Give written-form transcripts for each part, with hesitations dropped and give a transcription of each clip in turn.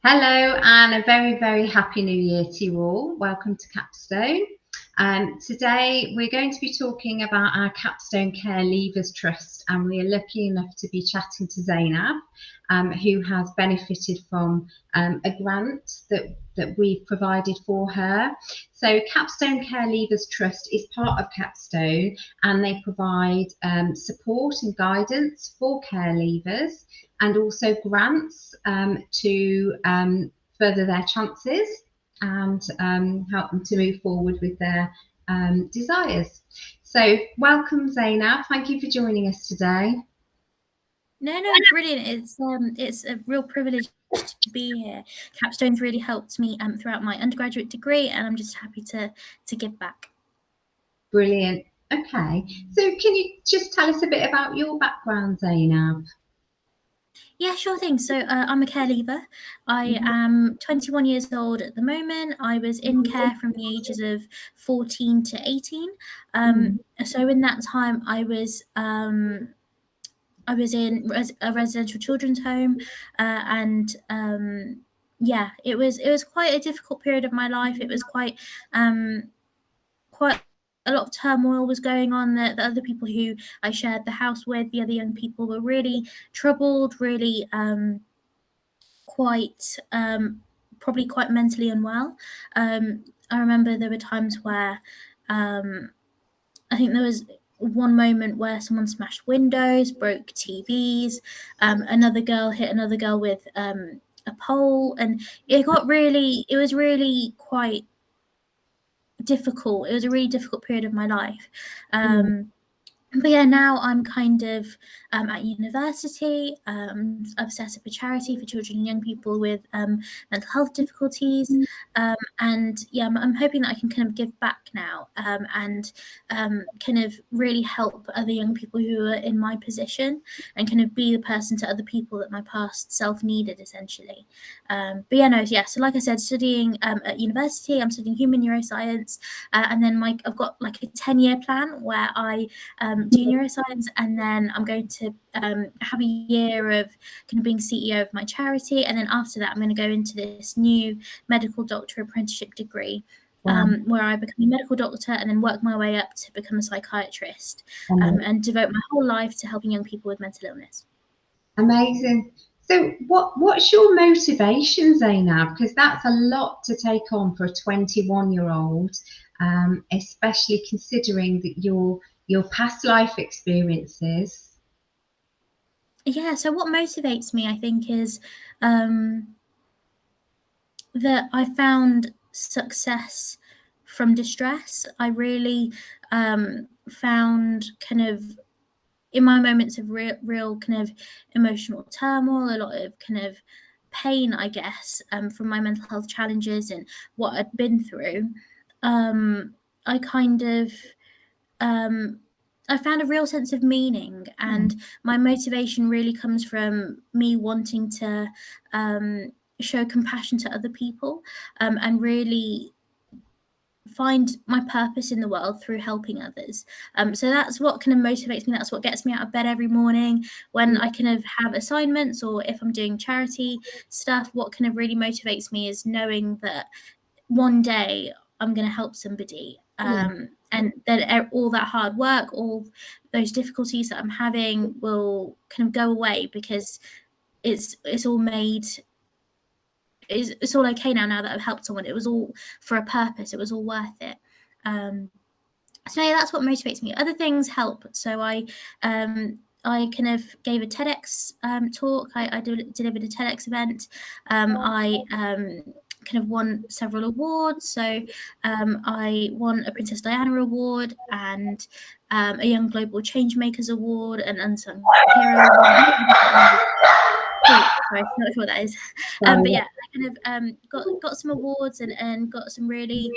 Hello, and a very, very happy new year to you all. Welcome to Capstone. Today we're going to be talking about our Capstone Care Leavers Trust, and we are lucky enough to be chatting to Zainab, who has benefited from a grant that we've provided for her. So Capstone Care Leavers Trust is part of Capstone, and they provide support and guidance for care leavers, and also grants to further their chances and help them to move forward with their desires. So welcome, Zainab. Thank you for joining us today. No, brilliant. It's a real privilege to be here. Capstone's really helped me throughout my undergraduate degree, and I'm just happy to give back. Brilliant. Okay, so can you just tell us a bit about your background, Zainab? Yeah, sure thing. So I'm a care leaver. I am 21 years old at the moment. I was in care from the ages of 14 to 18. So in that time, I was in a residential children's home, and yeah, it was quite a difficult period of my life. It was quite a lot of turmoil was going on. The other people who I shared the house with, the other young people, were really troubled, really probably quite mentally unwell. I remember there were times where I think there was one moment where someone smashed windows, broke TVs, another girl hit another girl with a pole, and it was really quite difficult. It was a really difficult period of my life. But yeah, now I'm kind of at university. I've set up a charity for children and young people with mental health difficulties. And yeah, I'm hoping that I can kind of give back now, and kind of really help other young people who are in my position, and kind of be the person to other people that my past self needed, essentially. But yeah, so like I said, studying at university, I'm studying human neuroscience, and then I've got like a 10-year plan where I do neuroscience, and then I'm going to have a year of kind of being CEO of my charity, and then after that I'm going to go into this new medical doctor apprenticeship degree, where I become a medical doctor and then work my way up to become a psychiatrist, and devote my whole life to helping young people with mental illness. Amazing. So what's your motivation, Zainab? Because that's a lot to take on for a 21-year-old, especially considering that your past life experiences. Yeah, so what motivates me, I think, is that I found success from distress. I really found kind of, in my moments of real kind of emotional turmoil, a lot of kind of pain, I guess, from my mental health challenges and what I'd been through, I kind of I found a real sense of meaning, and my motivation really comes from me wanting to show compassion to other people, and really find my purpose in the world through helping others. So that's what kind of motivates me. That's what gets me out of bed every morning when I kind of have assignments, or if I'm doing charity stuff. What kind of really motivates me is knowing that one day I'm going to help somebody, and that all that hard work, all those difficulties that I'm having will kind of go away, because it's all made. It's all okay now that I've helped someone. It was all for a purpose. It was all worth it. So yeah, that's what motivates me. Other things help. So I kind of gave a TEDx talk. I delivered a TEDx event. I kind of won several awards. So I won a Princess Diana Award, and a Young Global Changemakers Award, and Unsung Hero Award. Sorry, not sure what that is. But yeah, I kind of got some awards, and got some really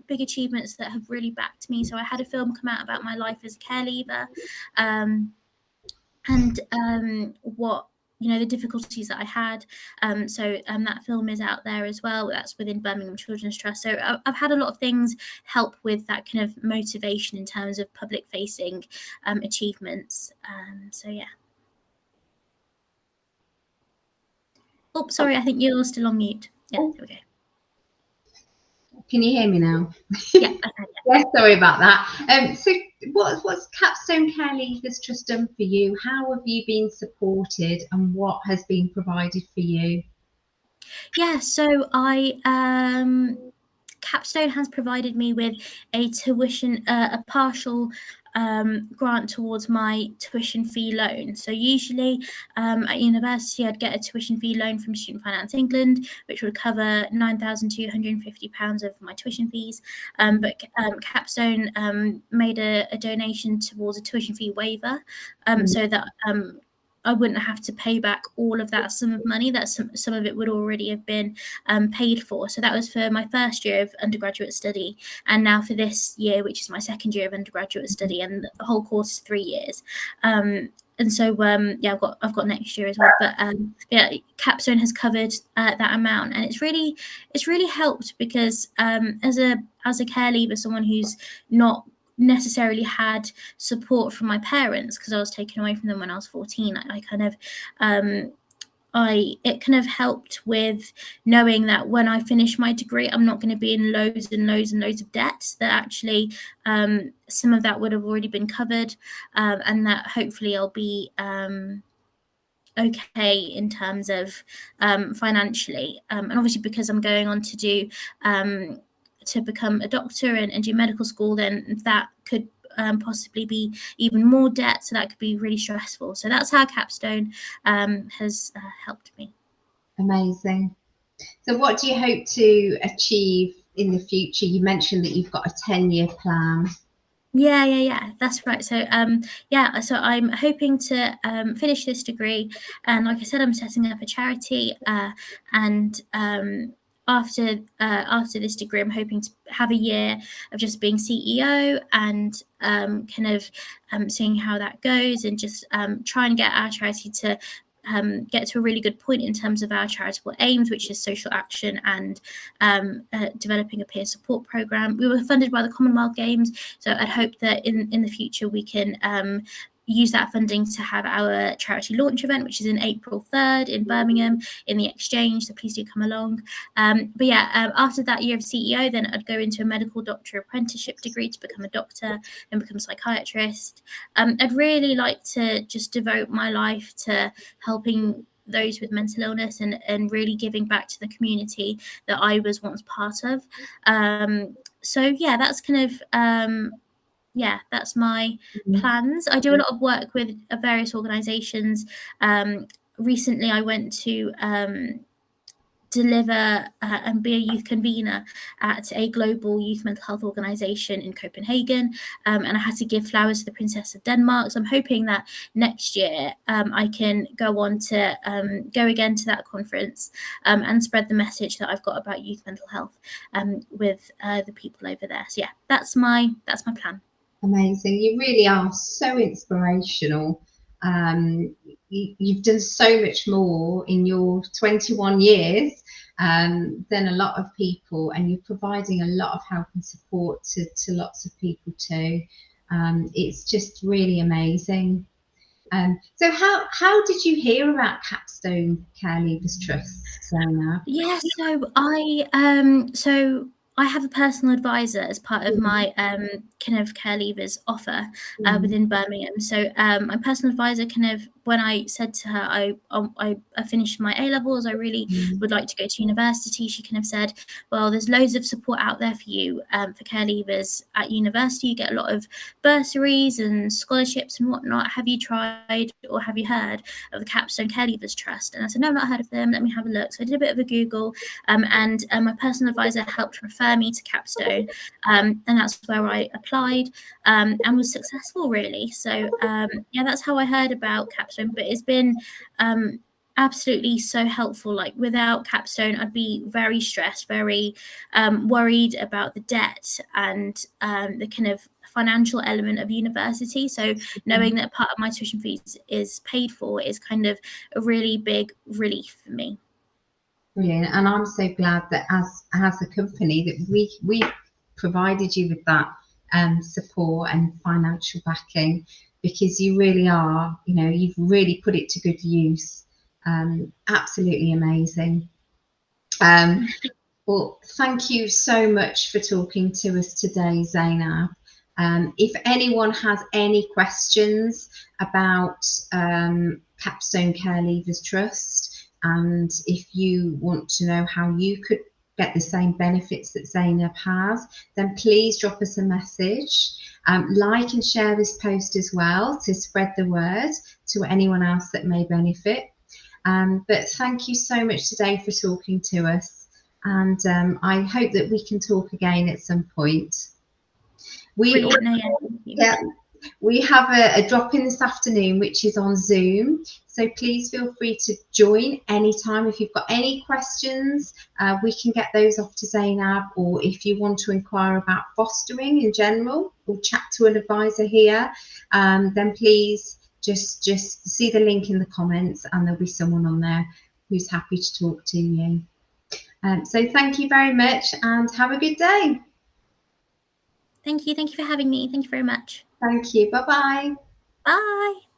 big achievements that have really backed me. So I had a film come out about my life as a care leaver, and what, the difficulties that I had. So that film is out there as well. That's within Birmingham Children's Trust. So I've had a lot of things help with that kind of motivation in terms of public facing achievements. So yeah. Oh, sorry, I think you're still on mute. Yeah, Oh, there we go. can you hear me now? Yeah, okay, yeah. Yeah, sorry about that. So what's Capstone Care Leavers Trust done for you? How have you been supported, and what has been provided for you? Yeah, so Capstone has provided me with a tuition, a partial grant towards my tuition fee loan. So usually at university, I'd get a tuition fee loan from Student Finance England, which would cover £9,250 of my tuition fees. But Capstone made a donation towards a tuition fee waiver, so that I wouldn't have to pay back all of that sum of money. That some of it would already have been paid for. So that was for my first year of undergraduate study, and now for this year, which is my second year of undergraduate study, and the whole course is 3 years. And so yeah, I've got next year as well. But yeah, Capstone has covered that amount, and it's really helped because as a care leaver, someone who's not necessarily had support from my parents because I was taken away from them when I was 14. I kind of it kind of helped with knowing that when I finish my degree, I'm not going to be in loads and loads and loads of debt, that actually some of that would have already been covered, and that hopefully I'll be okay in terms of financially, and obviously because I'm going on to do to become a doctor and do medical school, then that could possibly be even more debt, so that could be really stressful. So that's how Capstone has helped me. Amazing. So what do you hope to achieve in the future? You mentioned that you've got a 10-year plan. Yeah, that's right. So yeah, so I'm hoping to finish this degree, and like I said, I'm setting up a charity, and after this degree, I'm hoping to have a year of just being CEO and kind of seeing how that goes, and just try and get our charity to get to a really good point in terms of our charitable aims, which is social action and developing a peer support program. We were funded by the Commonwealth Games, so I'd hope that in the future we can use that funding to have our charity launch event, which is in April 3rd in Birmingham in the Exchange, so please do come along. But yeah, after that year of CEO, then I'd go into a medical doctor apprenticeship degree to become a doctor and become a psychiatrist. I'd really like to just devote my life to helping those with mental illness and really giving back to the community that I was once part of. So yeah, that's kind of yeah, that's my plans. I do a lot of work with various organisations. Recently, I went to deliver and be a youth convener at a global youth mental health organisation in Copenhagen, and I had to give flowers to the Princess of Denmark. So I'm hoping that next year I can go on to go again to that conference and spread the message that I've got about youth mental health with the people over there. So yeah, that's my plan. Amazing. You really are so inspirational. You've done so much more in your 21 years than a lot of people, and you're providing a lot of help and support to lots of people too. It's just really amazing. So how did you hear about Capstone Care Leavers Trust, Zainab? Yeah, so I have a personal advisor as part of my kind of care leavers offer within Birmingham. So my personal advisor kind of, when I said to her I finished my A levels, I really would like to go to university, she kind of said, well, there's loads of support out there for you for care leavers at university. You get a lot of bursaries and scholarships and whatnot. Have you tried or have you heard of the Capstone Care Leavers Trust? And I said, no, I've not heard of them. Let me have a look. So I did a bit of a Google, and my personal advisor helped refer me to Capstone, and that's where I applied and was successful, really. So yeah, that's how I heard about Capstone. But it's been absolutely so helpful. Like, without Capstone, I'd be very stressed, very worried about the debt and the kind of financial element of university. So knowing that part of my tuition fees is paid for is kind of a really big relief for me. Brilliant. And I'm so glad that as a company that we provided you with that support and financial backing, because you really are, you know, you've really put it to good use. Absolutely amazing. Well, thank you so much for talking to us today, Zainab. If anyone has any questions about Capstone Care Leavers Trust, and if you want to know how you could get the same benefits that Zainab has, then please drop us a message. Like and share this post as well to spread the word to anyone else that may benefit. But thank you so much today for talking to us, and I hope that we can talk again at some point. We have a drop-in this afternoon, which is on Zoom, so please feel free to join anytime. If you've got any questions, we can get those off to Zainab, or if you want to inquire about fostering in general or chat to an advisor here, then please just see the link in the comments, and there'll be someone on there who's happy to talk to you. So thank you very much, and have a good day. Thank you for having me. Thank you very much. Thank you. Bye-bye. Bye.